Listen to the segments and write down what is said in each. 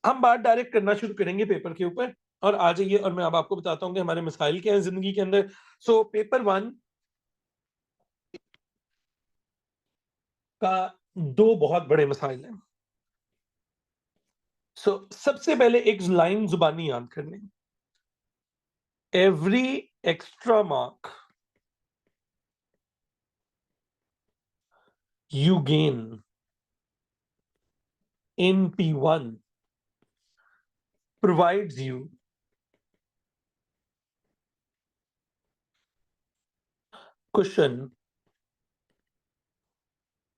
हम बात डायरेक्ट करना शुरू करेंगे पेपर के ऊपर, और आ जाइए और मैं अब आपको बताता हूं कि हमारे मसाइल क्या हैं जिंदगी के अंदर। सो पेपर 1 का दो बहुत बड़े मसाइल हैं। सबसे पहले एक लाइन जुबानी याद कर लें, every extra mark you gain in P1 provides you cushion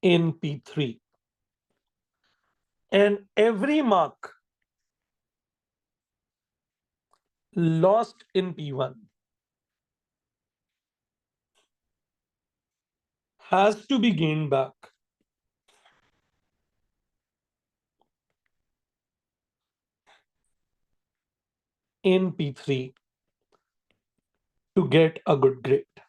in P3, and every mark lost in P1 has to be gained back in P3 to get a good grade.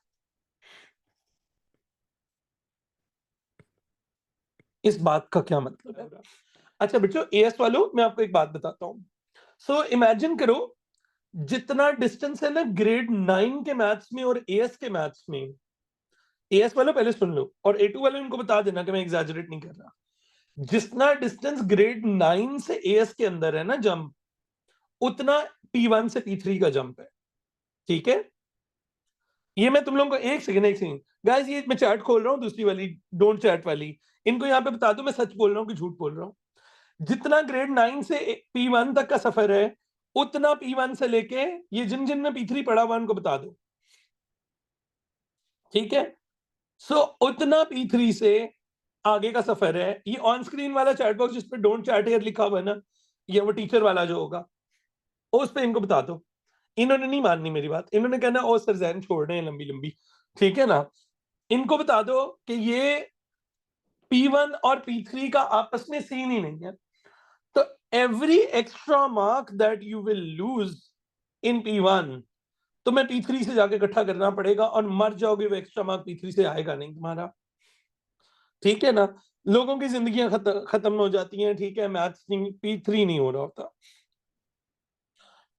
इस बात का क्या मतलब है? अच्छा बच्चों, एएस वालों, मैं आपको एक बात बताता हूं। सो इमेजिन करो, जितना डिस्टेंस है ना ग्रेड 9 के मैथ्स में और एएस के मैथ्स में, एएस वालों पहले सुन लो और ए2 वालों इनको बता देना कि मैं एग्जैजरेट नहीं कर रहा। जितना डिस्टेंस ग्रेड 9 से एएस के अंदर है ना जंप, उतना P1 से P3 का जंप है। ठीक है, ये मैं तुम लोगों को एक सेकंड गाइस, ये मैं चैट खोल रहा हूँ, दूसरी वाली डोंट चैट वाली, इनको यहाँ पे बता दो मैं सच बोल रहा हूँ कि झूठ बोल रहा हूँ। जितना ग्रेड 9 से P1 तक का सफर है, उतना P1 से लेके ये जिन जिन में P3 पढ़ा हुआ उनको बता दो। ठीक है, सो उतना P3 से आगे का सफर है। ये ऑन स्क्रीन वाला चैट बॉक्स जिस पे डोंट चैट हियर लिखा हुआ है ना, ये वो टीचर वाला जो होगा, उस पे इनको बता दो। इन्होंने नहीं माननी मेरी बात, इन्होंने कहना ओ सर जैन छोड़ रहे हैं लंबी लंबी। ठीक है ना, इनको बता दो कि ये P1 और P3 का आपस में सीन ही नहीं है। तो every extra mark that you will lose in P1, तो मैं P3 से जाके इकट्ठा करना पड़ेगा, और मर जाओगे वो एक्स्ट्रा मार्क P3 से आएगा नहीं तुम्हारा। ठीक है ना, लोगों की जिंदगियां खत्म हो जाती हैं। ठीक है, मैथ्स नहीं, P3 नहीं हो रहा होता।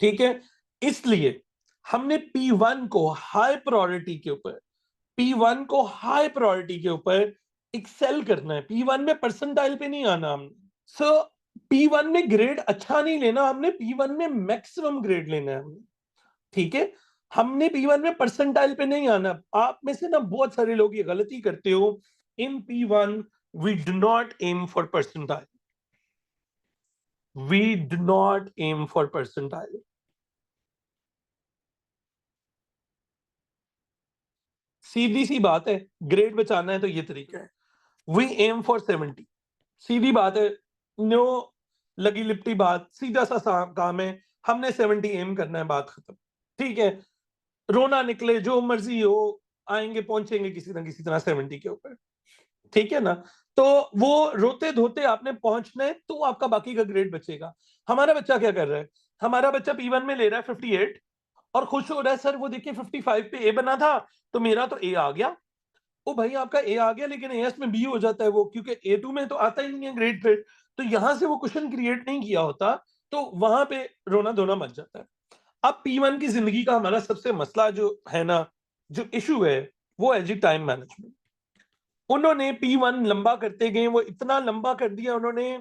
ठीक है, इसलिए हमने P1 को हाई प्रायोरिटी के ऊपर, P1 को हाई प्रायोरिटी के ऊपर एक्सेल करना है। P1 में परसेंटाइल पे नहीं आना हमने। सो P1 में ग्रेड अच्छा नहीं लेना हमने, P1 में मैक्सिमम ग्रेड लेना है हमने। ठीक है, हमने P1 में परसेंटाइल पे नहीं आना। आप में से ना बहुत सारे लोग ये गलती करते हो। इन P1 we do not aim for percentile. We do not aim for percentile. सीधी सी बात है, ग्रेड बचाना है तो ये तरीका है। वी एम फॉर 70, सीधी बात है, नो लगी लिपटी बात, सीधा सा काम है। हमने 70 एम करना है, बात खत्म। ठीक है, रोना निकले जो मर्जी हो, आएंगे पहुंचेंगे किसी ना किसी तरह 70 के ऊपर। ठीक है ना, तो वो रोते धोते आपने पहुंचना है, तो आपका बाकी का ग्रेड बचेगा। हमारा बच्चा क्या कर रहा है? हमारा बच्चा P1 में ले रहा है 58 और खुश हो रहा है, सर वो देखिए 55 पे ए बना था तो मेरा तो ए आ गया। ओ भाई, आपका ए आ गया, लेकिन एएस में बी हो जाता है वो, क्योंकि ए2 में तो आता ही नहीं है ग्रेड फिर, तो यहां से वो क्वेश्चन क्रिएट नहीं किया होता, तो वहां पे रोना धोना मच जाता है। अब P1 की जिंदगी का हमारा सबसे मसला जो है ना, जो इशू है, वो है जी टाइम मैनेजमेंट। उन्होंने P1 लंबा करते गए, वो इतना लंबा कर दिया उन्होंने।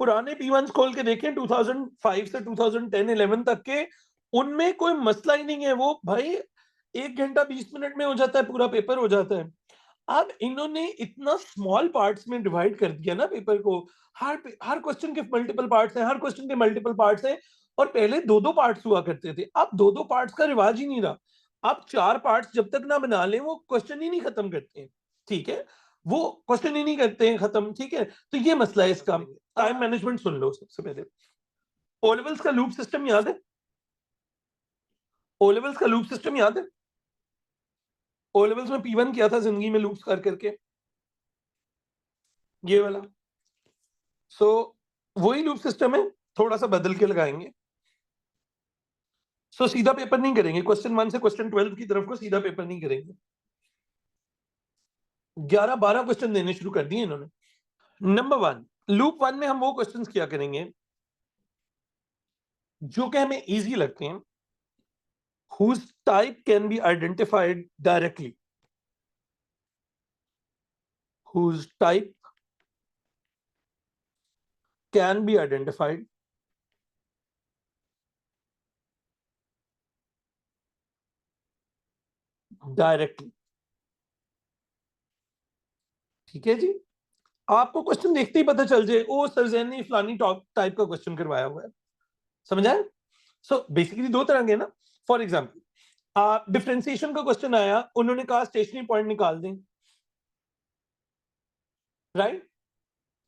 पुराने P1 खोल के देखें 2005 से 2010-11 तक के, उनमें कोई मसला ही नहीं है। वो भाई 1 घंटा 20 मिनट में हो जाता है, पूरा पेपर हो जाता है। अब इन्होंने इतना स्मॉल पार्ट्स में डिवाइड कर दिया ना पेपर को। हर क्वेश्चन के मल्टीपल पार्ट्स हैं, हर क्वेश्चन के मल्टीपल पार्ट्स हैं। और पहले दो दो पार्ट्स हुआ करते थे, अब दो दो पार्ट्स का रिवाज ही नहीं रहा। अब 4 पार्ट्स जब तक ना बना लें, वो क्वेश्चन ही नहीं खत्म करते हैं। ठीक है, वो क्वेश्चन ही नहीं करते हैं खत्म। ठीक है, तो ये मसला है इसका। टाइम मैनेजमेंट सुन लो सबसे पहले। ओ लेवल्स का लूप सिस्टम याद है? ओ लेवल्स का लूप सिस्टम याद है? ओ लेवल्स में P1 किया था जिंदगी में लूप्स कर करके, ये वाला। सो वही लूप सिस्टम है, थोड़ा सा बदल के लगाएंगे। सीधा पेपर नहीं करेंगे, क्वेश्चन 1 से क्वेश्चन 12 की तरफ को सीधा पेपर नहीं करेंगे। 11-12 क्वेश्चन देने शुरू कर दिए इन्होंने। नंबर 1, लूप 1 में हम वो क्वेश्चंस किया करेंगे जो कि हमें इजी लगते हैं, whose type can be identified directly, whose type can be identified directly. ठीक है जी, आपको क्वेश्चन देखते ही पता चल जाए ओ सर ने फलानी टाइप का क्वेश्चन करवाया हुआ है, समझ आए? सो बेसिकली दो तरह के ना, फॉर एग्जाम्पल डिफरेंशिएशन का क्वेश्चन आया, उन्होंने कहा स्टेशनरी पॉइंट निकाल दें, राइट?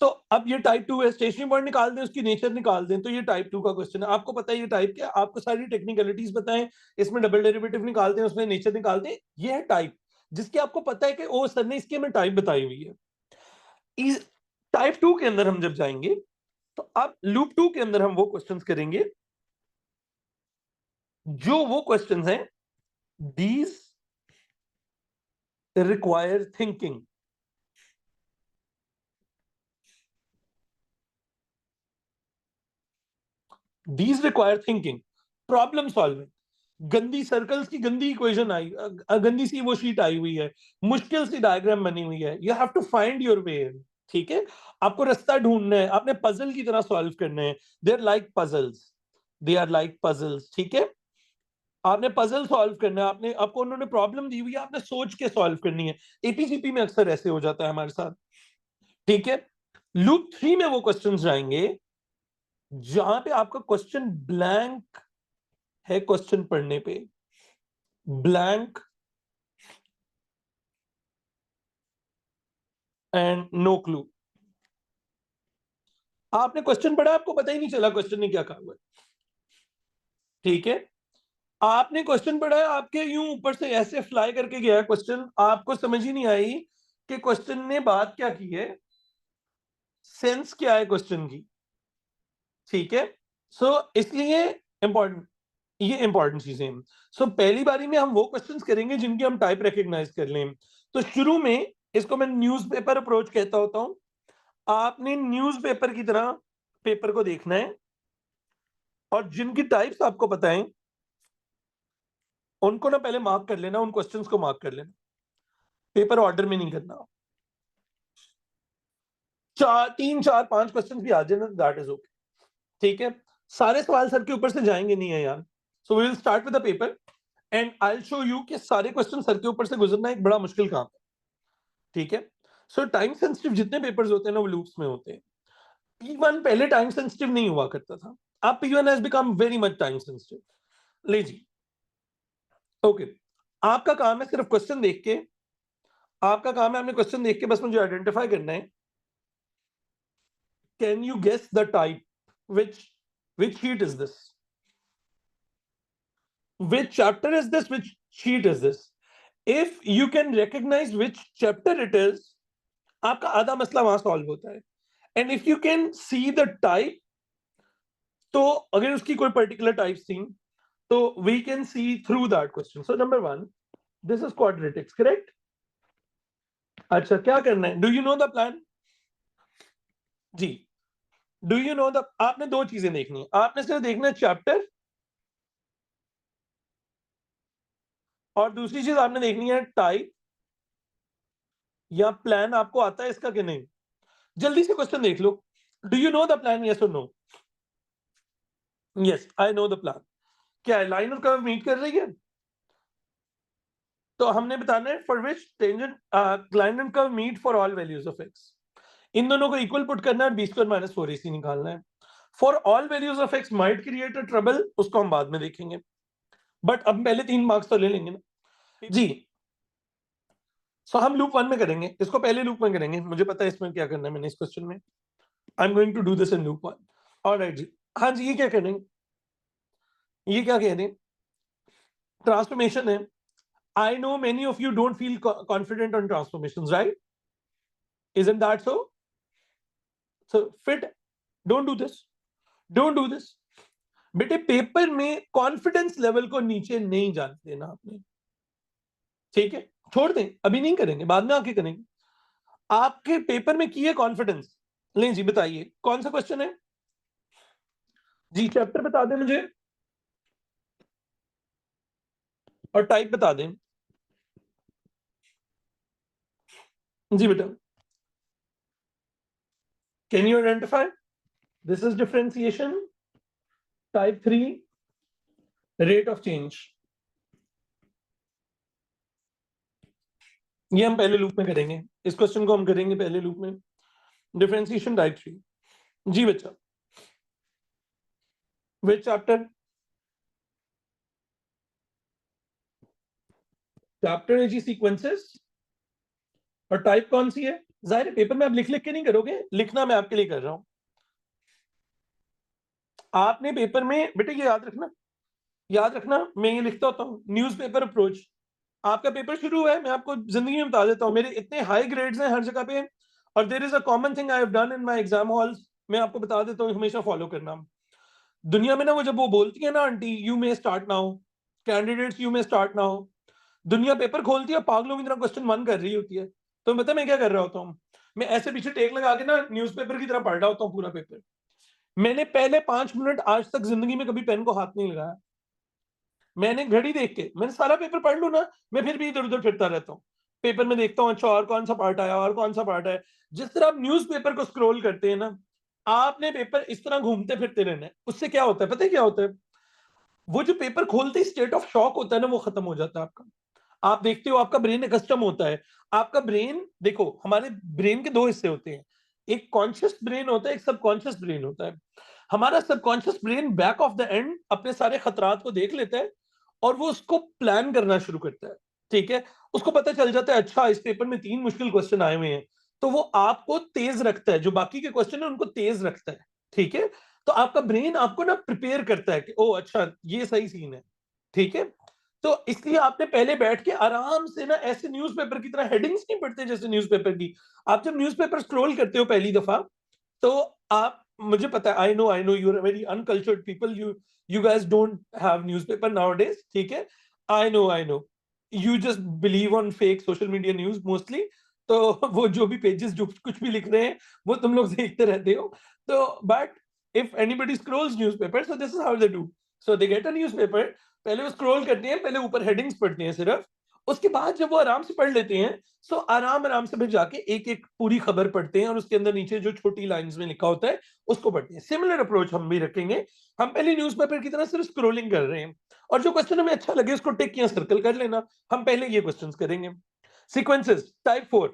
तो अब ये टाइप 2 है, स्टेशनरी पॉइंट निकाल दें, उसकी नेचर निकाल दें, तो ये टाइप 2 का क्वेश्चन है। आपको पता है ये टाइप क्या, आपको सारी टेक्निकलिटीज बताएं, इसमें डबल डेरिवेटिव निकालते हैं, उसमें नेचर निकालते हैं, ये है टाइप, जिसकी आपको पता है कि ओ सर ने इसकी हमें टाइप बताई हुई है। इस टाइप 2 के अंदर हम जब जाएंगे, तो अब लूप 2 के अंदर हम वो क्वेश्चंस करेंगे जो वो क्वेश्चंस हैं, these require thinking, these require thinking, problem solving. गंदी सर्कल्स की गंदी इक्वेशन आई, गंदी सी वो शीट आई हुई है, मुश्किल सी डायग्राम बनी हुई है, you have to find your way. ठीक है, आपको रास्ता ढूंढना है, आपने पजल की तरह सॉल्व करने हैं, they are like puzzles, they are like puzzles. ठीक है, आपने पजल सॉल्व करना है, आपने आपको उन्होंने प्रॉब्लम दी हुई है, आपने सोच के सॉल्व करनी है। एपीसीपी में अक्सर ऐसे हो जाता है हमारे साथ। ठीक है, लूप 3 में वो क्वेश्चन जाएंगे जहां पे आपका क्वेश्चन ब्लैंक है, क्वेश्चन पढ़ने पे ब्लैंक एंड नो क्लू। आपने क्वेश्चन पढ़ा, आपको पता ही नहीं चला क्वेश्चन ने क्या कहा हुआ है। ठीक है, आपने क्वेश्चन पढ़ा है, आपके यूं ऊपर से ऐसे फ्लाई करके गया क्वेश्चन, आपको समझ ही नहीं आई कि क्वेश्चन ने बात क्या की है, सेंस क्या है क्वेश्चन की। ठीक है, सो इसलिए इंपॉर्टेंट, ये इंपॉर्टेंट चीजें हैं। सो पहली बारी में हम वो क्वेश्चंस करेंगे जिनके हम टाइप रिकॉग्नाइज कर लें। तो शुरू में इसको मैं न्यूज़पेपर अप्रोच कहता होता हूं। आपने न्यूज़पेपर की तरह पेपर को देखना है, और जिनकी टाइप्स आपको पता है उनको ना पहले मार्क कर लेना, उन क्वेश्चंस को मार्क कर लेना, पेपर ऑर्डर में नहीं करना। चार, तीन, चार, पांच क्वेश्चन भी आ जाए ना, दैट इज ओके। ठीक है, सारे सवाल सर के ऊपर से जाएंगे नहीं है यार। So we will start with the paper and I will show you कि सारे क्वेश्चन सर के ऊपर से गुजरना एक बड़ा मुश्किल काम है। ठीक है, सो टाइम सेंसिटिव जितने पेपर्स होते हैं ना वो लूप्स में होते हैं। P1 पहले टाइम सेंसिटिव नहीं हुआ करता था, अब P1 has become very much time sensitive. ले जी, ओके, आपका काम है सिर्फ क्वेश्चन देख के, आपका काम है आपने क्वेश्चन देख के बस मुझे आइडेंटिफाई करना है, can you guess the type, which sheet is this, which chapter is this, which sheet is this? If you can recognize which chapter it is, आपका आधा मसला वहां सॉल्व होता है। And if you can see the type, तो अगर उसकी कोई पर्टिकुलर टाइप थी तो we can see through that question. So number 1, this is quadratics, correct? अच्छा, क्या करना है, do you know the plan? जी, डू यू नो द, आपने दो चीजें देखनी है, आपने सिर्फ देखना है चैप्टर, और दूसरी चीज आपने देखनी है टाइप या प्लान आपको आता है इसका कि नहीं। जल्दी से क्वेश्चन देख लो, do you know the plan, yes और no? Yes, I know the plan. क्या है, लाइन और कर्व मीट कर रही है? तो हमने बताना है for which tangent line and curve meet for all values of x. इन दोनों को इक्वल पुट करना है, b² - 4ac निकालना है। For all values of x might create a trouble, उसको हम बाद में देखेंगे, बट अब पहले 3 मार्क्स तो ले लेंगे ना जी। सो हम लूप 1 में करेंगे, इसको पहले लूप में करेंगे, मुझे पता है इसमें क्या करना है मैंने इस क्वेश्चन में। I am going to do this in loop 1। Alright जी, हाँ जी, ये क्या करेंगे, ये क्या कह रहे हैं, ट्रांसफॉर्मेशन है। I know many of you don't feel confident on transformations, right? Isn't that so? So fit, don't do this. Don't do this. बेटे पेपर में कॉन्फिडेंस लेवल को नीचे नहीं जाने देना आपने। ठीक है, छोड़ दें, अभी नहीं करेंगे, बाद में आके करेंगे। आपके पेपर में की है कॉन्फिडेंस, लें जी, बताइए कौन सा क्वेश्चन है जी? चैप्टर बता दें मुझे और टाइप बता दें जी बेटा। Can you identify? This is differentiation type 3 rate of change. ये हम पहले लूप में करेंगे, इस क्वेश्चन को हम करेंगे पहले लूप में। डिफरेंशिएशन टाइप 3 जी बच्चा। विच चैप्टर? चैप्टर है जी सीक्वेंसेस। और टाइप कौन सी है? जाहिर है पेपर में आप लिख लिख के नहीं करोगे, लिखना मैं आपके लिए कर रहा हूं। आपने पेपर में बेटे ये याद रखना मैं ये लिखता होता हूँ न्यूज़पेपर अप्रोच। आपका पेपर शुरू है, मैं आपको जिंदगी में बता देता हूँ, मेरे इतने हाई ग्रेड्स हैं हर जगह पे। और there is a common thing I have done in my exam halls, मैं आपको बता देता हूँ, हमेशा फॉलो करना। दुनिया में ना वो जब वो बोलती है ना aunty you may start now, candidates you may start now, दुनिया पेपर खोलती है पागलों की तरह क्वेश्चन 1 कर रही होती है। तो पता मैं क्या कर रहा होता हूँ, मैं ऐसे पीछे टेक लगा के ना न्यूज़पेपर की तरह पढ़ रहा होता हूँ पूरा पेपर। मैंने पहले 5 मिनट आज तक जिंदगी में कभी पेन को हाथ नहीं लगाया। मैंने घड़ी देख के, मैंने सारा पेपर पढ़ लू ना, मैं फिर भी इधर-उधर फिरता रहता हूँ। पेपर में देखता हूँ अच्छा और कौन-सा पार्ट आया और कौन-सा पार्ट है। जिस तरह आप न्यूज़पेपर को स्क्रॉल करते हैं ना, आपने पेपर इस तरह घूमते फिरते रहना है। उससे क्या होता है पता है क्या होता है? वो जो पेपर खोलते ही स्टेट ऑफ शॉक होता है ना, वो खत्म हो जाता है आपका। आप देखते हो आपका ब्रेन कस्टम होता है। आपका ब्रेन देखो, हमारे ब्रेन के 2 हिस्से होते हैं। एक कॉन्शियस ब्रेन होता है, एक सबकॉन्शियस ब्रेन होता है। हमारा subconscious brain back of the end अपने सारे खतरात को देख लेता है और वो उसको प्लान करना शुरू करता है। ठीक है? उसको पता चल जाता है अच्छा इस पेपर में 3 मुश्किल क्वेश्चन आए हुए हैं। तो वो आपको तेज रखता है, जो बाकी के क्वेश्चन है उनको तेज रखता है। ठीक है? तो आपका ब्रेन आपको ना प्रिपेयर करता है कि ओह अच्छा ये सही सीन है। ठीक है? तो इसलिए आपने पहले बैठ के आराम से ना ऐसे न्यूज़पेपर की तरह हेडिंग्स नहीं पढ़ते जैसे न्यूज़पेपर की। आप जब न्यूज़पेपर स्क्रॉल करते हो पहली दफा, तो आप मुझे पता है I know you are very uncultured people, you guys don't have newspaper nowadays, ठीक है? I know you just believe on fake social media news mostly. तो वो जो भी पेजेस जो कुछ भी लिख रहे हैं, वो तुम लोग देखते रहते हो। तो but if anybody Scrolls newspaper so this is how they do. So they get a newspaper, पहले वो स्क्रॉल करते हैं, पहले ऊपर हेडिंग्स पढ़ते हैं सिर्फ। उसके बाद जब वो आराम से पढ़ लेते हैं, सो आराम-आराम से फिर जाके एक-एक पूरी खबर पढ़ते हैं और उसके अंदर नीचे जो छोटी लाइन्स में लिखा होता है, उसको पढ़ते हैं। सिमिलर अप्रोच हम भी रखेंगे। हम पहले न्यूज़पेपर की तरह सिर्फ स्क्रॉलिंग कर रहे हैं और जो क्वेश्चन हमें अच्छा लगे उसको टिक या सर्कल कर लेना। हम पहले ये क्वेश्चंस करेंगे। सीक्वेंसेस टाइप 4,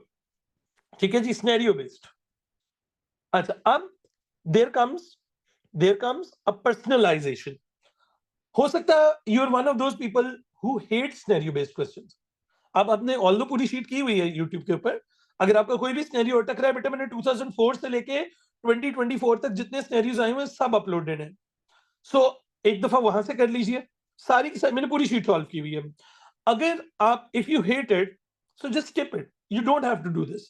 ठीक है जी, सिनेरियो बेस्ड। अच्छा, अब देयर कम्स अ पर्सनलाइजेशन। हो सकता है you are one of those people who hate scenario based questions. अब आपने ऑल्दो पूरी शीट की हुई है यूट्यूब के ऊपर। अगर आपका कोई भी सिनेरियो अटक रहा है बेटा, मैंने 2004 से लेके 2024 तक जितने सिनेरियोज आए हुए हैं सब अपलोडेड हैं। सो एक दफा वहां से कर लीजिए। सारी की सारी मैंने पूरी शीट सॉल्व की हुई है। अगर आप if you hate it so just skip it, you don't have to do this.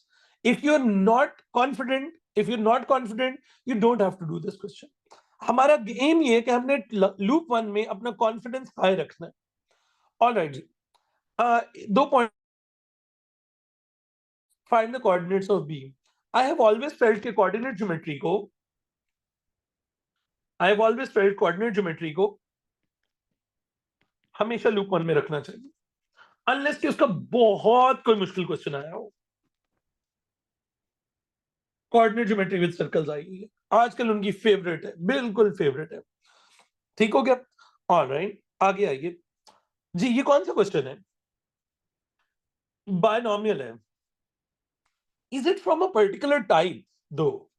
If you are not confident you don't have to do this question. हमारा एम ये है कि हमने लूप 1 में अपना कॉन्फिडेंस हाई रखना है। ऑलराइट जी, 2 find the coordinates of B. I have always felt कि coordinate geometry को हमेशा लूप 1 में रखना चाहिए, अनलेस कि उसका बहुत कोई मुश्किल क्वेश्चन आया हो। कोऑर्डिनेट ज्योमेट्री विद सर्कल्स आई हुई है, आजकल उनकी फेवरेट है, बिल्कुल फेवरेट है। ठीक हो गया? ऑलराइट, आगे आइए जी। ये कौन सा क्वेश्चन है? बायनॉमियल है। Is it from a particular type? दो,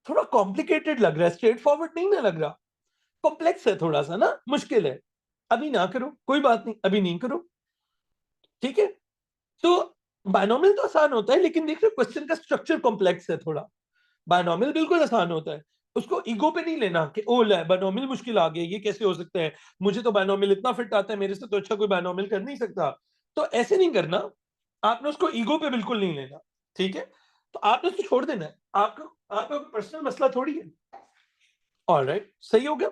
थोड़ा कॉम्प्लिकेटेड लग रहा है, स्ट्रेट फॉरवर्ड नहीं ना लग रहा, कॉम्प्लेक्स है थोड़ा सा ना, मुश्किल है। अभी ना करो, कोई बात नहीं, अभी नहीं करो। ठीक है? तो बायनॉमियल तो आसान होता है, लेकिन देख रहे हो क्वेश्चन का स्ट्रक्चर कॉम्प्लेक्स है थोड़ा। बायनॉमियल बिल्कुल आसान होता है। उसको ईगो पे नहीं लेना कि ओ ले बायनॉमियल मुश्किल आ गया, ये कैसे हो सकता है, मुझे तो बायनॉमियल इतना फिट आता है, मेरे से तो अच्छा कोई बायनॉमियल कर नहीं सकता। तो ऐसे नहीं करना, आपने उसको ईगो पे बिल्कुल नहीं लेना। ठीक है? तो आपने उसको छोड़ देना है, आपका पर्सनल मसला थोड़ी है। ऑलराइट, सही हो गया।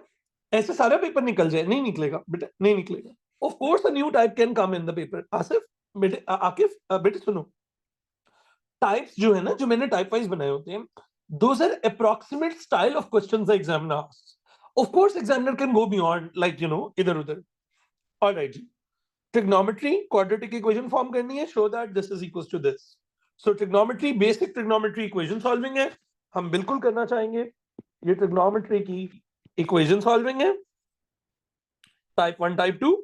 ऐसे सारा पेपर निकल जाए? नहीं निकलेगा बेटा, नहीं निकलेगा। Of course a new type can come in the paper. Asif बेटे, आकिफ बेटे सुनो, टाइप्स जो है ना, जो मैंने टाइप वाइज बनाए होते हैं, those are approximate style of questions the examiner asks. Of course examiner can go beyond, like idhar udhar. All right ji, trigonometry quadratic equation form करनी है, show that this is equals to this. So trigonometry, basic trigonometry equation solving है, हम बिल्कुल करना चाहेंगे. ये trigonometry की equation solving है, type 1 type 2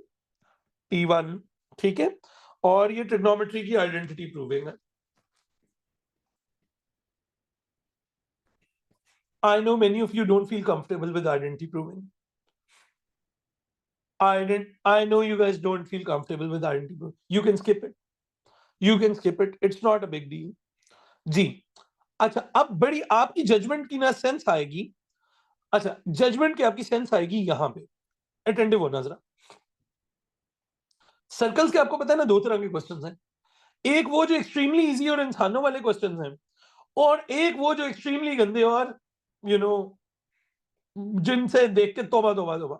T1, ठीक है. और ये trigonometry की identity proving है. I know many of you don't feel comfortable with identity proving. I know you guys don't feel comfortable with identity proving. You can skip it. You can skip it. It's not a big deal. जी. अच्छा, अब बड़ी आपकी judgement की ना sense आएगी. अच्छा, judgement की आपकी सेंस आएगी यहां पे. अटेंटिव होना जरा. सर्कल्स के आपको पता है ना, दो तरह के क्वेश्चंस हैं. एक वो जो एक्सट्रीमली इजी और इंसानों वाले क्वेश्चंस हैं, और एक वो जो एक्सट्रीमली गंदे और जिनसे देख के तौबा तौबा तौबा.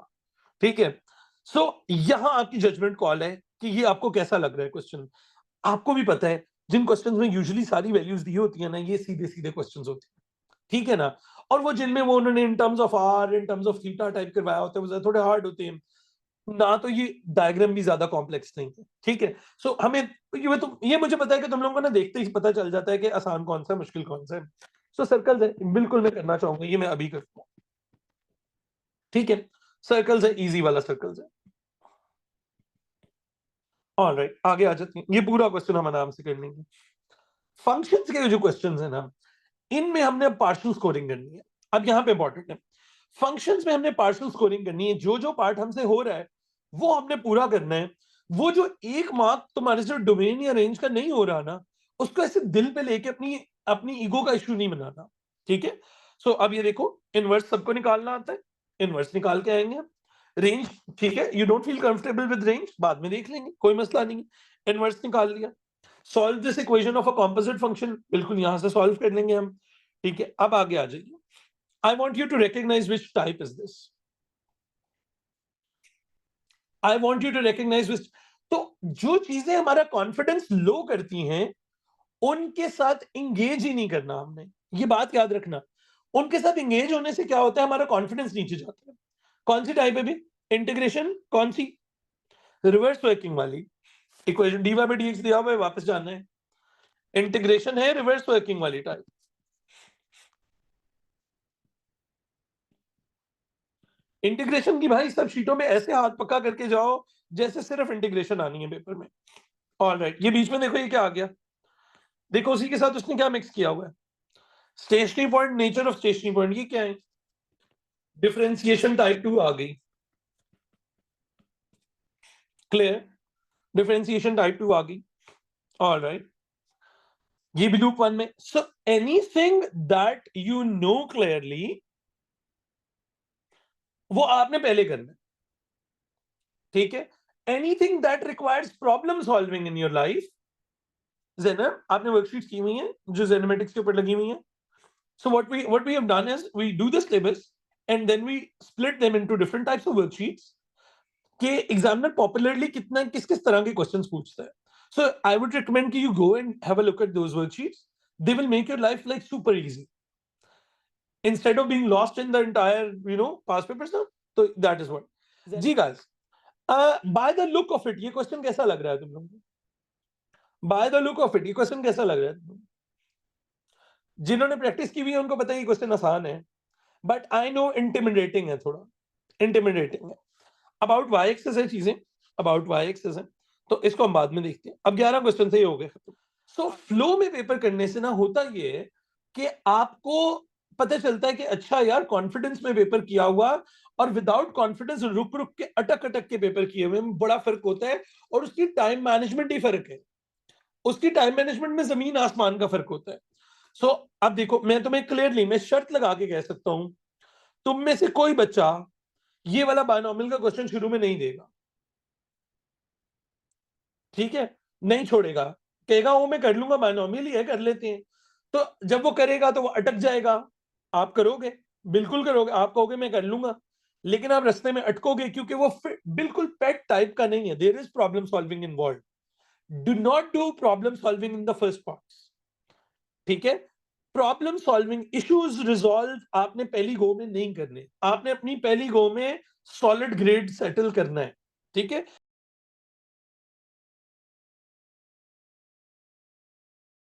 ठीक है. सो यहां आपकी जजमेंट कॉल है कि ये आपको कैसा लग रहा है क्वेश्चन. आपको भी पता है जिन क्वेश्चंस में यूजुअली सारी वैल्यूज दी होती है ना, ये सीधे सीधे क्वेश्चंस होते हैं. ठीक है ना. और वो जिनमें वो उन्होंने in terms of R, in terms of theta type करवाया होता है, वो थोड़े हार्ड होते हैं ना. तो ये डायग्राम भी ज्यादा कॉम्प्लेक्स नहीं है. ठीक है. सो हमें ये मुझे पता है कि तुम लोगों को ना देखते ही पता चल जाता है कि आसान कौन सा है, मुश्किल कौन सा है. सो सर्कल्स है, बिल्कुल मैं करना चाहूंगा, ये मैं अभी करता हूँ. ठीक है. सर्कल्स है, इजी वाला सर्कल्स है. ऑलराइट, आगे आ जाते हैं. ये पूरा क्वेश्चन हम आराम से कर लेंगे. फंक्शंस के जो क्वेश्चंस है ना, इनमें हमने पार्शियल स्कोरिंग करनी है. अब यहाँ पे इंपॉर्टेंट है, फंक्शंस में हमने पार्शियल स्कोरिंग करनी है. जो जो पार्ट हमसे हो रहा है वो हमने पूरा करना है. वो जो एक मार्क तुम्हारे से डोमेन या रेंज का नहीं हो रहा ना, उसको ऐसे दिल पे लेके अपनी अपनी ईगो का इश्यू नहीं बनाना. ठीक है. सो अब ये देखो, इनवर्स सबको निकालना आता है, इनवर्स निकाल के आएंगे. रेंज, ठीक है, you don't feel comfortable with range, बाद में देख लेंगे, कोई मसला नहीं. इनवर्स निकाल लिया. Solve this equation of a composite function, बिल्कुल यहां से सॉल्व कर लेंगे हम. ठीक है. अब आगे आ जाइए. I want you to recognize which type is this. I want you to recognize which. तो जो चीजें हमारा कॉन्फिडेंस लो करती हैं, उनके साथ इंगेज ही नहीं करना हमने. ये बात याद रखना. उनके साथ इंगेज होने से क्या होता है, हमारा कॉन्फिडेंस नीचे जाता है. कौन सी टाइप है भी? इंटीग्रेशन. कौन सी? रिवर्स वर्किंग वाली. इक्वेशन dy by dx दिया हुआ है, वापस जाना है. इंटीग्रेशन है रिवर्स वर्किंग वाली टाइप. इंटीग्रेशन की भाई सब शीटों में ऐसे हाथ पक्का करके जाओ जैसे सिर्फ इंटीग्रेशन आनी है पेपर में. ऑलराइट, ये बीच में देखो, ये क्या आ गया. देखो उसी के साथ उसने क्या मिक्स किया हुआ है. Stationary point, nature of stationary point, ये क्या है? डिफरेंशिएशन टाइप 2 आ गई. क्लियर. डिफरेंशिएशन टाइप 2 आ गई. ऑलराइट, ये भी लूप 1 में. So anything that you know clearly, वो आपने पहले करना है. ठीक है. Anything that requires problem solving in your life. जेनर, आपने वर्कशीट की हुई है जो जेनोमेटिक्स के ऊपर लगी हुई है. So what we have done is we do the syllabus and then we split them into different types of worksheets कि एग्जामिनर पॉपुलरली कितना किस किस तरह के क्वेश्चंस पूछता है. So I would recommend कि you go and have a look at those worksheets. They will make your life like super easy instead of being lost in the entire past papers. So that is what. जी guys, by the look of it, ये question कैसा लग रहा है तुम लोगों को? By the look of it, ये क्वेश्चन कैसा लग रहा है तुम लोगों को? जिन्होंने प्रैक्टिस की हुई है उनको पता है ये क्वेश्चन आसान है, बट आई नो इंटिमिडेटिंग है, थोड़ा इंटिमिडेटिंग है. अबाउट वाई एक्सेस है चीजें, अबाउट वाई एक्सेस है, तो इसको हम बाद में देखते हैं. अब 11 क्वेश्चन से ही हो गए खत्म. सो फ्लो में पेपर करने से ना होता ये है कि आपको पता चलता है कि अच्छा यार, कॉन्फिडेंस में पेपर किया हुआ और विदाउट कॉन्फिडेंस रुक रुक के अटक अटक के पेपर किए हुए में बड़ा फर्क होता है. और उसकी टाइम मैनेजमेंट ही फर्क है. उसकी टाइम मैनेजमेंट में जमीन आसमान का फर्क होता है. सो अब देखो, मैं तुम्हें क्लियरली मैं शर्त लगा के कह सकता हूं, तुम में से कोई बच्चा ये वाला बायनोमियल का क्वेश्चन शुरू में नहीं देगा. ठीक है. नहीं छोड़ेगा, कहेगा वो मैं कर लूंगा, बायनोमियल ही है, कर लेते हैं. तो जब वो करेगा तो वो अटक जाएगा. आप करोगे, बिल्कुल करोगे, आप कहोगे मैं कर लूंगा, लेकिन आप रास्ते में अटकोगे क्योंकि वो बिल्कुल पेट टाइप का नहीं है. There is problem solving involve. Do not do problem solving in the first part. ठीक है. प्रॉब्लम सॉल्विंग, इश्यूज रिजॉल्व आपने पहली गो में नहीं करने। आपने अपनी पहली गो में सॉलिड ग्रेड सेटल करना है, ठीक है?